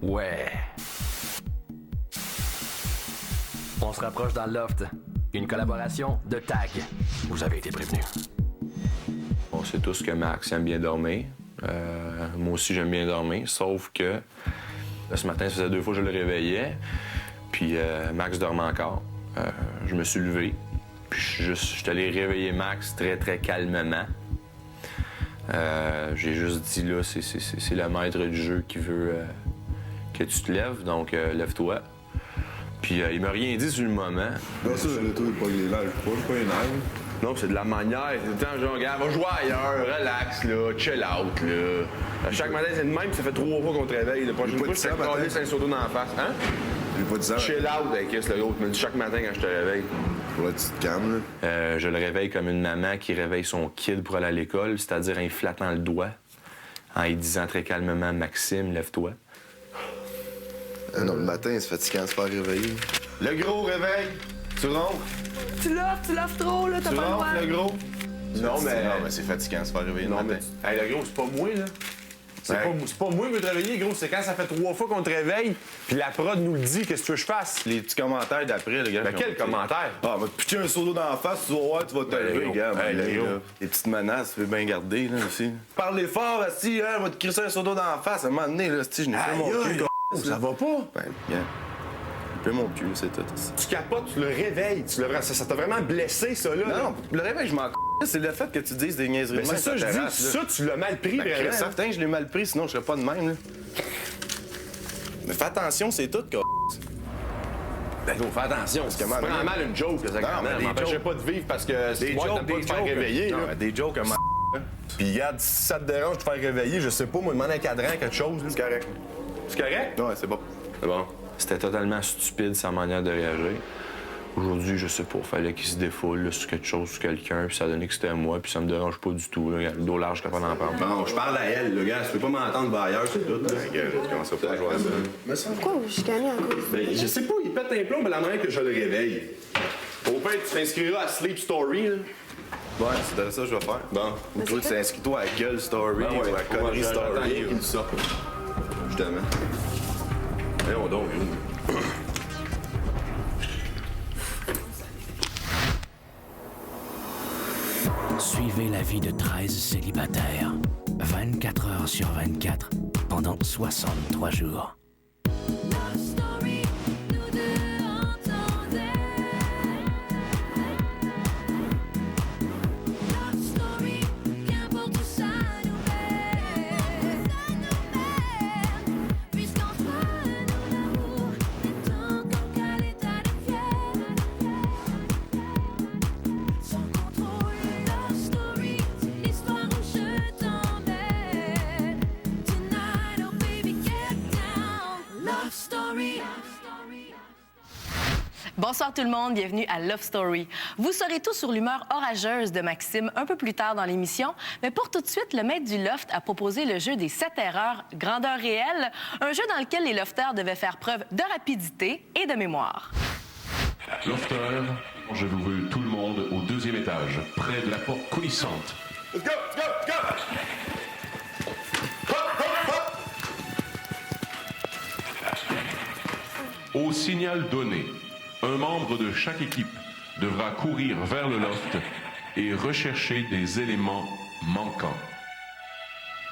Ouais. On se rapproche dans le loft. Une collaboration de TAG. Vous avez été prévenus. On sait tous que Max aime bien dormir. Moi aussi, j'aime bien dormir, sauf que là, ce matin, ça faisait 2 fois que je le réveillais, puis Max dormait encore. Je me suis levé, puis je suis allé réveiller Max très, très calmement. J'ai juste dit, là, c'est le maître du jeu qui veut que tu te lèves, donc lève-toi. Puis il m'a rien dit sur le moment. Non, ça, le truc, pas les lâches pas une arme. Non, c'est de la manière. C'est tout le temps genre, regarde, va jouer ailleurs, relax, là, chill out, là. À chaque matin, c'est le même, ça fait 3 fois qu'on te réveille. La prochaine fois, c'est coller 5 sautos dans la face. Hein? J'ai pas dit ça. Chill out avec Chris, le gros. Tu me dis chaque matin quand je te réveille. Pour la petite cam, là. Je le réveille comme une maman qui réveille son kid pour aller à l'école, c'est-à-dire en lui flattant le doigt, en lui disant très calmement, Maxime, lève-toi. Non, le matin, c'est fatigant de se faire réveiller. Le gros réveil! Tu ronfles? Tu l'offres trop, là, t'as Tu pas le droit. ronfles, le gros? Non, mais c'est fatigant de se faire réveiller le matin. Hey, le gros, c'est pas moi, là. C'est pas moi qui veux te réveiller, gros. C'est quand ça fait 3 fois qu'on te réveille, puis la prod nous le dit, qu'est-ce que tu veux que je fasse? Les petits commentaires d'après, le gars. Ben, quel commentaire? Ah, va te pitcher un seau d'eau dans la face, tu vas voir, tu vas te lever, gros. gars. Hey, là, le gros. là. Les petites menaces, tu veux bien garder, là, aussi. Parlez fort, si, hein, va te crisser un seau d'eau dans la face. À un moment donné, là, si, je n'ai pas mon cul, Ça va pas? Ben, gars. J'ai mon cul, c'est tout. Tu capotes, tu le réveilles. Ça t'a vraiment blessé, ça, là. Non, le réveil, je m'en c'est le fait que tu dises des niaiseries. Mais c'est ça, je dis, ça, tu l'as mal pris, vraiment. Certain, je l'ai mal pris, sinon je serais pas de même, là. Mais fais attention, c'est tout, quoi. Ben, gros, fais attention, parce que Comment, prends non? mal une joke, ça, quand mais même. des M'empêchait jokes. pas de vivre parce que c'est moi qui t'aime pas te faire réveiller, Non, là. mais des jokes, comme Puis, regarde, si ça te dérange de te faire réveiller, je sais pas, moi, demander un cadran, quelque chose. C'est correct. C'est correct? Ouais, c'est bon. C'est bon. C'était totalement stupide, sa manière de réagir. Aujourd'hui, je sais pas, fallait qu'il se défoule là, sur quelque chose, sur quelqu'un, puis ça a donné que c'était moi, puis ça me dérange pas du tout. Là. Le dos large, je suis capable d'en parler. Bon, je parle à elle, le gars. Tu peux pas m'entendre va ailleurs, c'est tout. Là. Tu commences à pas jouer à ça. Pourquoi vous chicanez en cause? Ben, je sais pas, il pète un plomb, mais la manière que je le réveille. Au pire, tu t'inscriras à Sleep Story, là. Ouais, c'est ça que je vais faire. Bon. Ou toi, tu t'inscris-toi à Gueule Story Ben ouais, ou à Connery Story. qui me sort. Justement. Voyons donc, Suivez la vie de 13 célibataires, 24 heures sur 24, pendant 63 jours. Bonsoir tout le monde, bienvenue à Love Story. Vous saurez tout sur l'humeur orageuse de Maxime un peu plus tard dans l'émission, mais pour tout de suite, le maître du loft a proposé le jeu des 7 erreurs grandeur réelle, un jeu dans lequel les lofters devaient faire preuve de rapidité et de mémoire. Lofter, je vous veux tout le monde au 2e étage, près de la porte coulissante. Let's go, let's go, let's go! Au signal donné, un membre de chaque équipe devra courir vers le loft et rechercher des éléments manquants.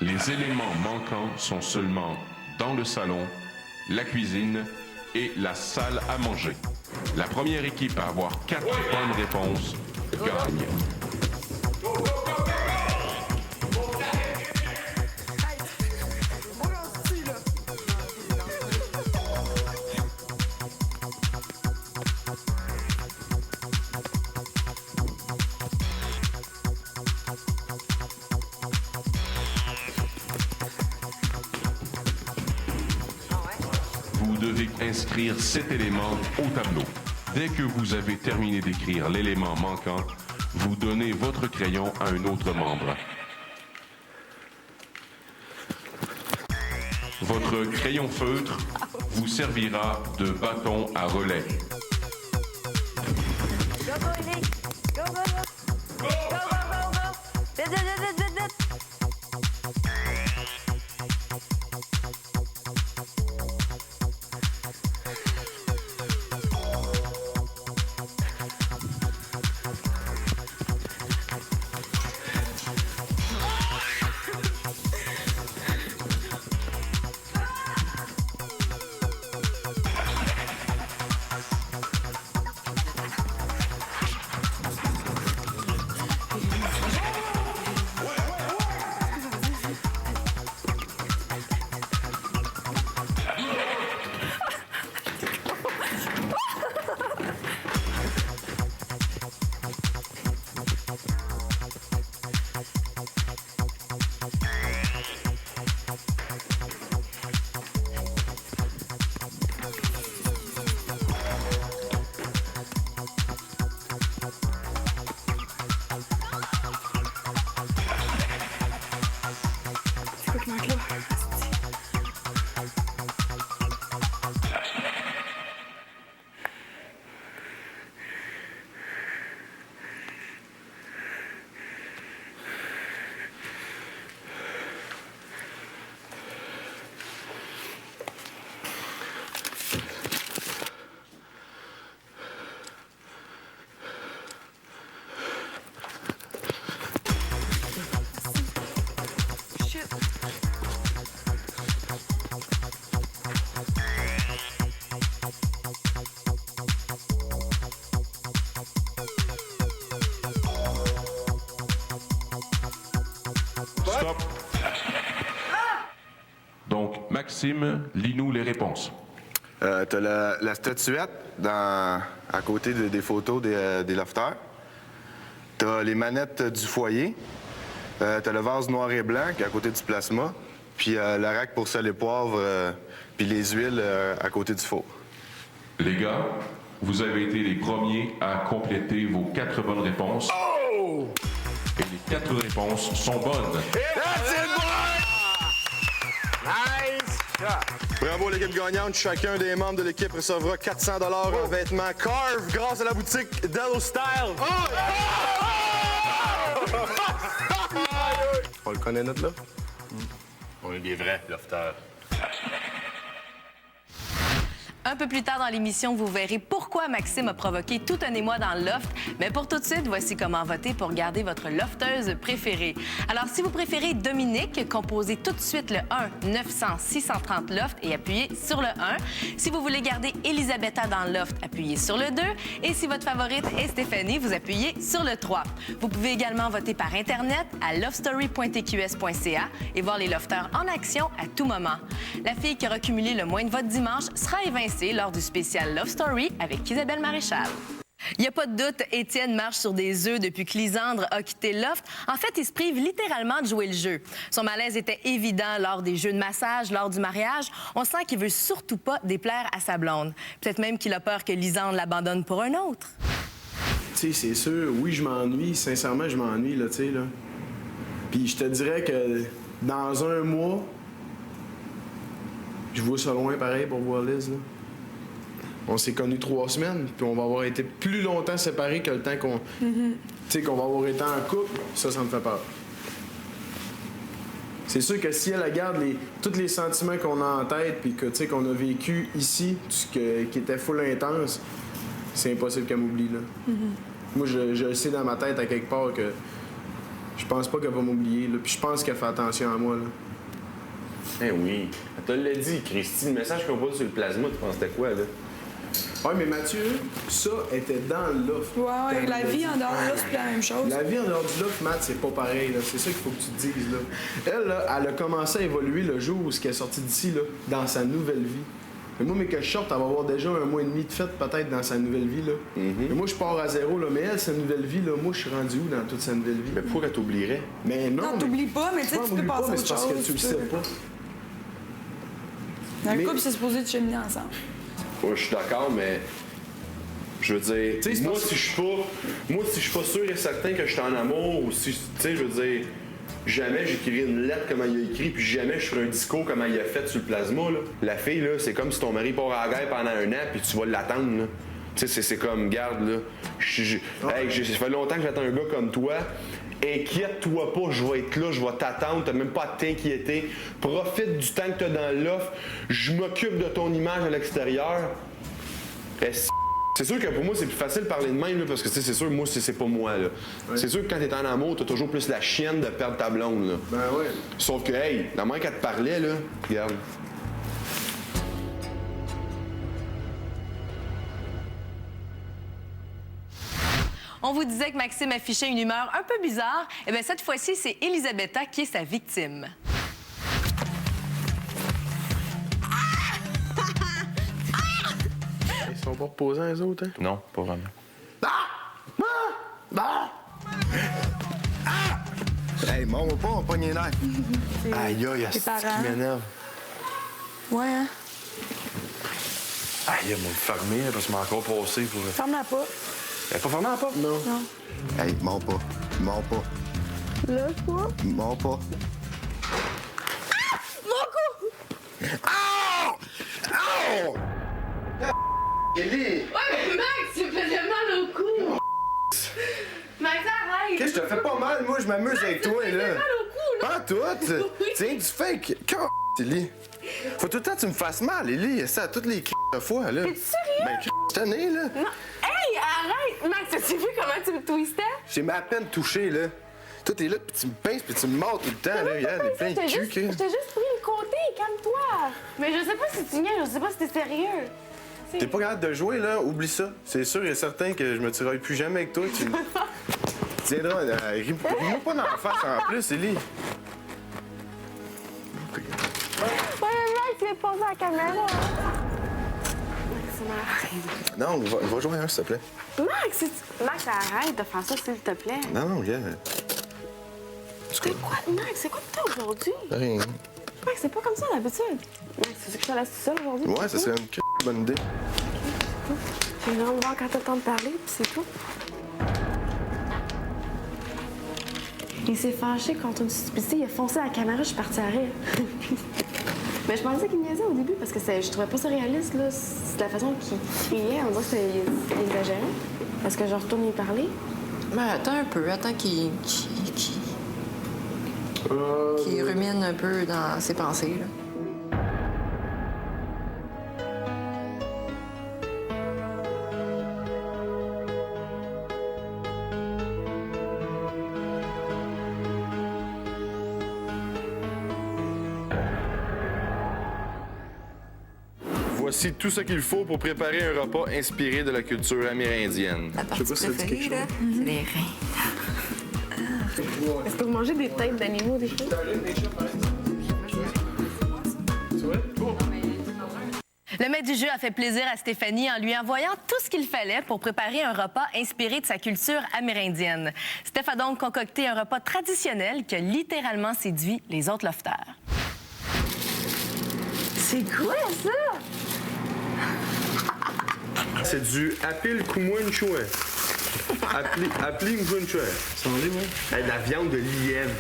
Les éléments manquants sont seulement dans le salon, la cuisine et la salle à manger. La première équipe à avoir 4 bonnes réponses gagne. Vous devez inscrire cet élément au tableau. Dès que vous avez terminé d'écrire l'élément manquant, vous donnez votre crayon à un autre membre. Votre crayon feutre vous servira de bâton à relais. Maxime, lis-nous les réponses. T'as la statuette à côté des photos des lofters. T'as les manettes du foyer. T'as le vase noir et blanc qui est à côté du plasma. Puis le rack pour sel et poivre, puis les huiles à côté du four. Les gars, vous avez été les premiers à compléter vos 4 bonnes réponses. Oh! Et les 4 réponses sont bonnes. That's it, boy! Nice! Bravo l'équipe gagnante. Chacun des membres de l'équipe recevra 400 $ en vêtements Carve grâce à la boutique Dello Style. On le connaît, notre là? On est des vrais lofters. Un peu plus tard dans l'émission, vous verrez pourquoi Maxime a provoqué tout un émoi dans le loft. Mais pour tout de suite, voici comment voter pour garder votre lofteuse préférée. Alors, si vous préférez Dominique, composez tout de suite le 1-900-630 loft et appuyez sur le 1. Si vous voulez garder Elisabetta dans le loft, appuyez sur le 2. Et si votre favorite est Stéphanie, vous appuyez sur le 3. Vous pouvez également voter par Internet à lovestory.tqs.ca et voir les lofters en action à tout moment. La fille qui aura cumulé le moins de votes dimanche sera évincée lors du spécial Love Story avec Isabelle Maréchal. Il n'y a pas de doute, Étienne marche sur des œufs depuis que Lisandre a quitté le loft. En fait, il se prive littéralement de jouer le jeu. Son malaise était évident lors des jeux de massage, lors du mariage. On sent qu'il veut surtout pas déplaire à sa blonde. Peut-être même qu'il a peur que Lisandre l'abandonne pour un autre. Tu sais, c'est sûr, oui, je m'ennuie. Sincèrement, je m'ennuie, là, tu sais, là. Puis je te dirais que dans un mois, je vois ça loin pareil pour voir Liz, là. On s'est connus 3 semaines, puis on va avoir été plus longtemps séparés que le temps qu'on... Tu sais, qu'on va avoir été en couple, ça me fait peur. C'est sûr que si elle garde tous les sentiments qu'on a en tête, puis que, tu sais, qu'on a vécu ici, qui était full intense, c'est impossible qu'elle m'oublie, là. Moi, je sais dans ma tête, à quelque part, que je pense pas qu'elle va m'oublier, là. Puis je pense qu'elle fait attention à moi, là. Eh oui. Elle te l'a dit, Christy. Le message qu'on voit sur le plasma, tu penses c'était quoi, là? Ouais, mais Mathieu, ça était dans le loft. Ouais, la vie en dehors du loft, c'est la même chose. La vie en dehors du loft, Matt, c'est pas pareil, là. C'est ça qu'il faut que tu te dises, là. Elle, là, elle a commencé à évoluer le jour où elle est sortie d'ici, là, dans sa nouvelle vie. Mais moi, mais que je sorte, elle va avoir déjà 1 mois et demi de fête, peut-être, dans sa nouvelle vie, là. Mais moi, je pars à zéro, là. Mais elle, sa nouvelle vie, là, moi, je suis rendu où dans toute sa nouvelle vie? Mais pourquoi elle t'oublierait? Mais non, Non, t'oublies pas, mais tu sais, tu peux passer à mais autre c'est parce que chose, tu le tu sais peux. pas. Dans le Mais- couple, c'est supposé de cheminer ensemble. Ouais, je suis d'accord, mais je veux dire, Tu sais, c'est moi, parce- si je suis pas sûr et certain que je suis en amour, ou si, tu sais, je veux dire, jamais j'écrirais une lettre comme il a écrit, puis jamais je ferais un discours comme il a fait sur le plasma, là. La fille, là, c'est comme si ton mari part à la guerre pendant 1 an, puis tu vas l'attendre, là. Tu sais, c'est comme, garde, là, hey, ça fait longtemps que j'attends un gars comme toi. Inquiète-toi pas, je vais être là, je vais t'attendre, t'as même pas à t'inquiéter. Profite du temps que t'as dans le loft. Je m'occupe de ton image à l'extérieur. C'est sûr que pour moi, c'est plus facile de parler de même, là, parce que tu sais, c'est sûr, moi, c'est pas moi. Là. Ouais. C'est sûr que quand t'es en amour, t'as toujours plus la chienne de perdre ta blonde. Là. Ben ouais. Sauf que, hey, la manière qu'elle te parlait, là, regarde. On vous disait que Maxime affichait une humeur un peu bizarre. Eh bien, cette fois-ci, c'est Elisabetta qui est sa victime. Ils sont pas reposants, les autres, hein? Non, pas vraiment. Hey, mon pas, on pogne les nerfs. Aïe, aïe, c'est parents. qui m'énerve. Ouais, hein? Aïe, ils m'ont fermé, là, parce que m'a encore passé pour. Ferme-la pas. Elle est pas fermée, pas? Non. Hey, mens pas. Mens pas. Là, quoi? Mens pas. Mon cou! Oh! Oh! Ellie! Ouais, mais Max, tu me faisais mal au cou! Max, arrête! Qu'est-ce que je te fais pas mal, moi, je m'amuse avec toi, là. mal au cou, là! Pas tout! Oui. Tiens, du fake! Ellie! Faut tout le temps que tu me fasses mal, Ellie! Ça, toutes les de fois, là. T'es sérieux? Ben, je t'en ai, là. Non. Hey, arrête! Max, as-tu vu comment tu me twistais? J'ai à peine touché, là. Toi, t'es là, puis tu me pinces, puis tu me mords tout le temps, là. Regarde, il est plein de cul, Je t'ai juste pris le côté, calme-toi! Mais je sais pas si tu niaises, je sais pas si t'es sérieux. T'es pas capable de jouer, là? Oublie ça. C'est sûr et certain que je me tirerai plus jamais avec toi. Tu tiendras... Ris-moi pas dans la face, en plus, Ellie. Ouais, mais Max, j'ai posé à la caméra. Non, va jouer un, s'il te plaît. Max, arrête de faire ça, s'il te plaît. Non, viens. C'est quoi, Max? C'est quoi que t'as aujourd'hui? Rien. Max, c'est pas comme ça d'habitude. Max, tu sais que ça laisse tout seul aujourd'hui? Ouais, ça serait une bonne idée. Je vais vraiment voir quand t'as le temps de parler, puis c'est tout. Il s'est fâché contre une stupidité, il a foncé à la caméra, je suis partie à rire. Mais je pensais qu'il niaisait au début parce que je trouvais pas ça réaliste, là. C'est la façon qu'il criait, on dirait que c'était exagéré. Est-ce que je retourne y parler? Ben, attends un peu, attends qu'il rumine un peu dans ses pensées, là. Voici tout ce qu'il faut pour préparer un repas inspiré de la culture amérindienne. La partie préférée, là, c'est les reins. Est-ce que vous mangez des têtes d'animaux, des fois? Le maître du jeu a fait plaisir à Stéphanie en lui envoyant tout ce qu'il fallait pour préparer un repas inspiré de sa culture amérindienne. Steph a donc concocté un repas traditionnel qui a littéralement séduit les autres lofters. C'est quoi, ça? C'est du apil kumwen chouin. Apli mwen chouin. Ça en est, moi? De la viande de lièvre.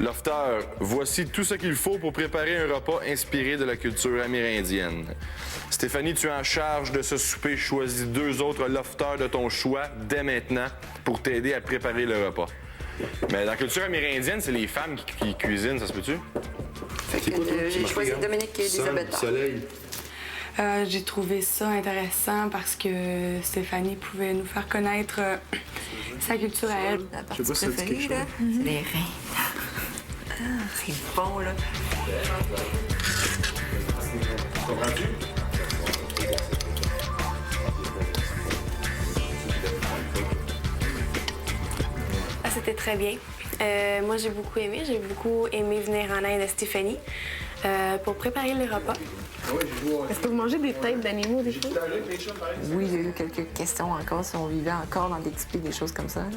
Lofter, voici tout ce qu'il faut pour préparer un repas inspiré de la culture amérindienne. Stéphanie, tu es en charge de ce souper. Choisis 2 autres lofters de ton choix dès maintenant pour t'aider à préparer le repas. Mais dans la culture amérindienne, c'est les femmes qui cuisinent, ça se peut-tu? Fait que j'ai choisi Dominique et Elisabeth. Soleil. J'ai trouvé ça intéressant parce que Stéphanie pouvait nous faire connaître sa culture à elle. La partie préférée, là, c'est les reins. C'est bon, là. Comprends-tu? Ah, c'était très bien. Moi, j'ai beaucoup aimé venir en aide à Stéphanie pour préparer les repas. Est-ce que vous mangez des têtes d'animaux, des fois? Oui, il y a eu quelques questions encore si on vivait encore dans des types des choses comme ça, là.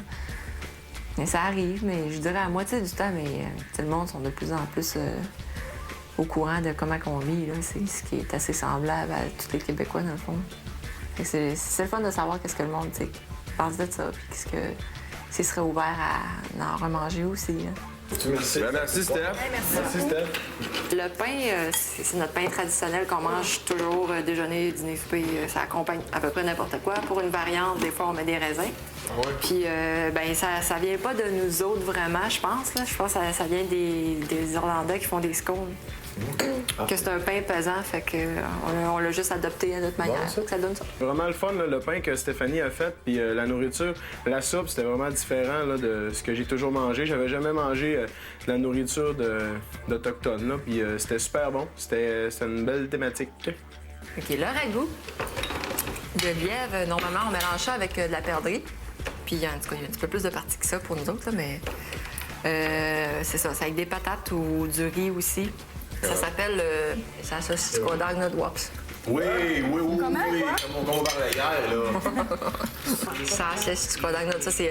Mais ça arrive, mais je dirais à moitié du temps, mais tout le monde sont de plus en plus au courant de comment on vit, là. C'est ce qui est assez semblable à tous les Québécois, dans le fond. C'est le fun de savoir qu'est-ce que le monde, tu sais, pense de ça, puis qu'est-ce que s'il serait ouvert à en remanger aussi, là. Merci. Merci, Steph. Merci, Steph. Le pain, c'est notre pain traditionnel qu'on mange toujours déjeuner, dîner, souper. Ça accompagne à peu près n'importe quoi. Pour une variante, des fois, on met des raisins. Ouais. Puis, ben ça vient pas de nous autres vraiment, je pense. Là. Je pense que ça vient des Irlandais qui font des scones. Que c'est un pain pesant, fait que on l'a juste adopté à notre manière. Bon, ça donne ça. Vraiment le fun, là, le pain que Stéphanie a fait, puis la nourriture. La soupe, c'était vraiment différent là, de ce que j'ai toujours mangé. J'avais jamais mangé de la nourriture d'Autochtones, là, puis c'était super bon. C'était une belle thématique. OK, le ragoût de lièvre, normalement, on mélange ça avec de la perdrix. Puis, en tout cas, il y a un petit peu plus de parties que ça pour nous autres, là, mais c'est ça. C'est avec des patates ou du riz aussi. Ça s'appelle ça saucisse Kodagnod Wops. Oui, comme on parlait hier, là. Ça saucisse Kodagnod, ça, c'est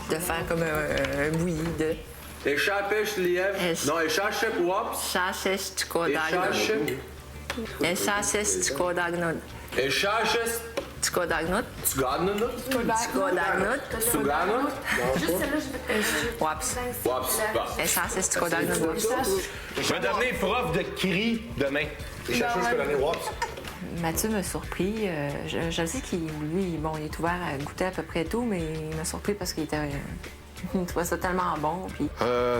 de faire comme un bouilli de... Échappech lièvre. Non, échappech Wops. Ça saucisse Kodagnod. Ça saucisse Kodagnod. Échappech Tsukodagnod. Tsukodagnod. Tsukodagnod. Tsukodagnod. Juste celle-là, je vais... Wops. Wops. Et ça, c'est Tsukodagnod Wops. Je vais devenir prof de cri demain. Mathieu m'a surpris. Je sais qu'il, lui, bon, il est ouvert à goûter à peu près tout, mais il m'a surpris parce qu'il était... il trouvait ça tellement bon, puis...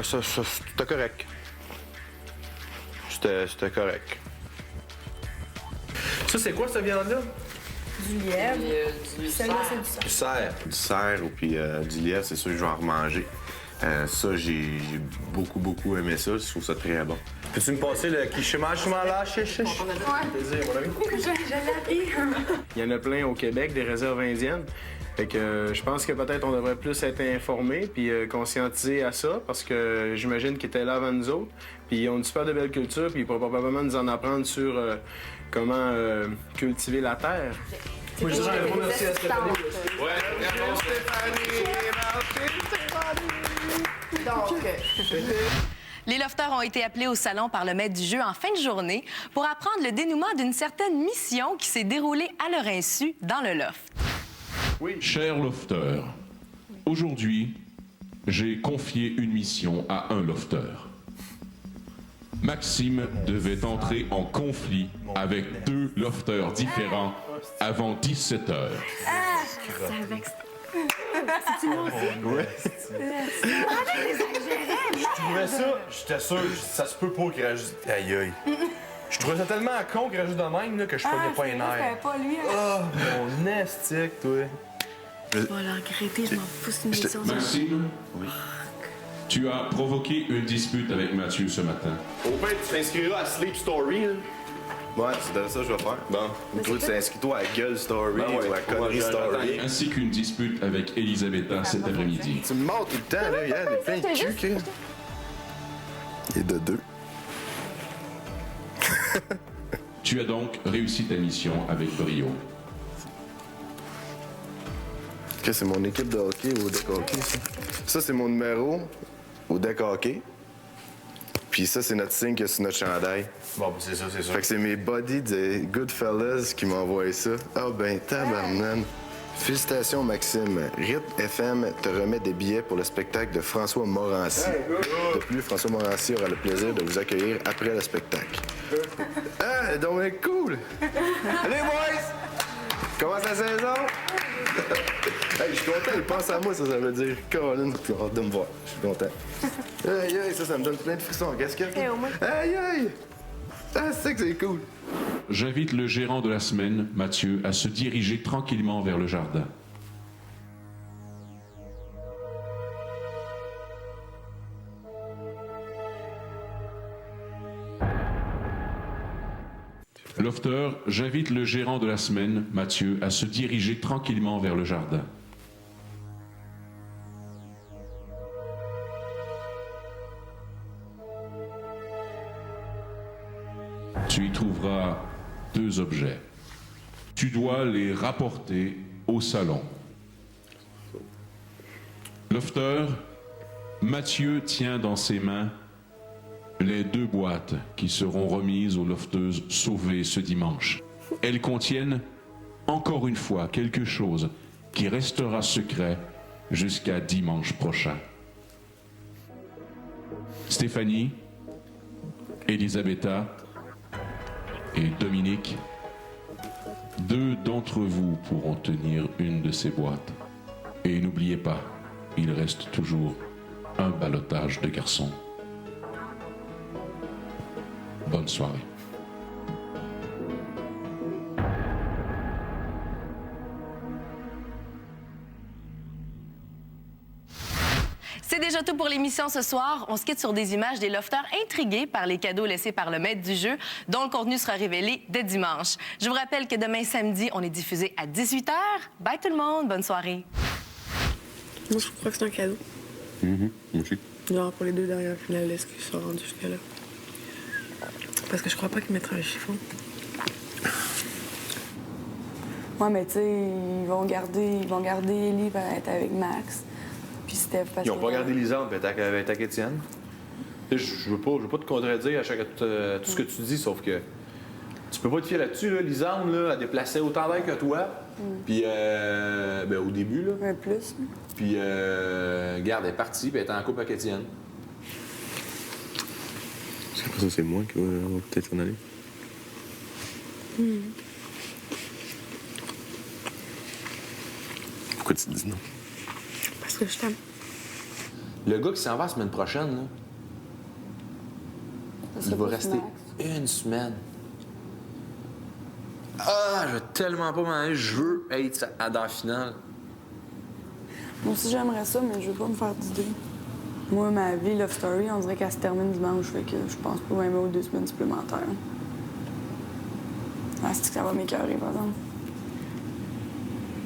C'était correct. C'était correct. Ça, c'est quoi, cette viande-là? Du lièvre. Celle-là, c'est du cerf. Du cerf ou puis du lièvre, c'est sûr que je vais en remanger. Ça, j'ai beaucoup aimé ça. Je trouve ça très bon. Peux-tu me passer le kishima-shima-la? Plaisir, mon ami. Je l'ai appris. Il y en a plein au Québec, des réserves indiennes. Fait que je pense que peut-être on devrait plus être informés puis conscientisés à ça, parce que j'imagine qu'ils étaient là avant nous autres. Puis ils ont une super de belle culture, puis ils pourraient probablement nous en apprendre sur comment cultiver la terre. Moi, je dirais un gros merci à Stéphanie. Ouais, merci Stéphanie. Donc, Les lofters ont été appelés au salon par le maître du jeu en fin de journée pour apprendre le dénouement d'une certaine mission qui s'est déroulée à leur insu dans le loft. Chers lofters, aujourd'hui, j'ai confié une mission à un lofter. Maxime devait entrer en conflit avec 2 lofters différents avant 17 heures. ça vexe. C'est-tu moi aussi? Ouais. Je trouvais ça, j'étais sûr, ça se peut pas qu'il rajoute. Aïe aïe. Je trouvais ça tellement con qu'il rajoute de même là, que je pognais pas les nerfs. Pas lui. Oh, mon estique, toi. Je vais le regretter, je m'en fous, c'est une mission. Maxime, tu as provoqué une dispute avec Mathieu ce matin. Au pire, tu t'inscriras à Sleep Story, là. Ouais, c'est ça que je vais faire. Bon, toi, tu t'inscris-toi à Gueule Story ou à Connery Story. Ainsi qu'une dispute avec Elisabetta cet après-midi. Tu me mords tout le temps, là. Il y a plein de cul, Chris. Et de 2. Tu as donc réussi ta mission avec brio. OK, c'est mon équipe de hockey au deck hockey, ça. Ça, c'est mon numéro au deck hockey. Puis ça, c'est notre signe qu'il y a sur notre chandail. Bon, c'est ça, c'est ça. Fait que c'est mes buddies de Goodfellas qui m'ont envoyé ça. Ah ben, tabarnan. Félicitations, Maxime. RIT FM te remet des billets pour le spectacle de François Morancy. De plus, François Morancy aura le plaisir de vous accueillir après le spectacle. Ah, donc ben cool! Allez, boys! Commence la saison! Hey, je suis content, il pense à moi, ça veut dire. Colin, puis on hâte de me voir. Je suis content. Aïe, aïe, ça me donne plein de frissons en casquette. Aïe, aïe! Ah, c'est que c'est cool! J'invite le gérant de la semaine, Mathieu, à se diriger tranquillement vers le jardin. Lofter, j'invite le gérant de la semaine, Mathieu, à se diriger tranquillement vers le jardin. Tu y trouveras 2 objets. Tu dois les rapporter au salon. Lofter, Mathieu tient dans ses mains les 2 boîtes qui seront remises aux lofteuses sauvées ce dimanche. Elles contiennent, encore une fois, quelque chose qui restera secret jusqu'à dimanche prochain. Stéphanie, Elisabetta et Dominique, 2 d'entre vous pourront tenir une de ces boîtes. Et n'oubliez pas, il reste toujours un ballottage de garçons. Bonne soirée. C'est déjà tout pour l'émission ce soir. On se quitte sur des images des lofters intrigués par les cadeaux laissés par le maître du jeu, dont le contenu sera révélé dès dimanche. Je vous rappelle que demain samedi, on est diffusé à 18h. Bye tout le monde, bonne soirée. Moi, je crois que c'est un cadeau. Moi aussi. Genre pour les 2 dernières finalistes qui sont rendus jusqu'à là. Parce que je crois pas qu'ils mettraient un chiffon. Ouais, mais tu sais, ils vont garder Ellie pour être avec Max. Puis Steph, parce Ils ont pas gardé Lisande, puis elle est avec Étienne. Je veux pas te contredire à tout ce que tu dis, sauf que tu peux pas te fier là-dessus. Là. Lisande, là, elle déplaçait autant d'air que toi. Puis, au début, là. Un plus. Puis, regarde, elle est partie, puis elle est en couple avec Étienne. Parce qu'après ça, c'est moi qui va peut-être en aller. Pourquoi tu te dis non? Parce que je t'aime. Le gars qui s'en va la semaine prochaine, là, il va rester une semaine. Ah, je veux tellement pas m'en aller. Je veux être dans la finale. Moi aussi, j'aimerais ça, mais je veux pas me faire d'idées. Moi, ma vie, Love Story, on dirait qu'elle se termine dimanche, fait que je pense pas même aux 2 semaines supplémentaires. Ah, c'est que ça va m'écœurer, par exemple.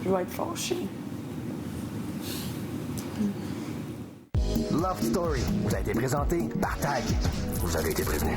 Je vais être fâchée. Love Story vous a été présenté par TAG. Vous avez été prévenu.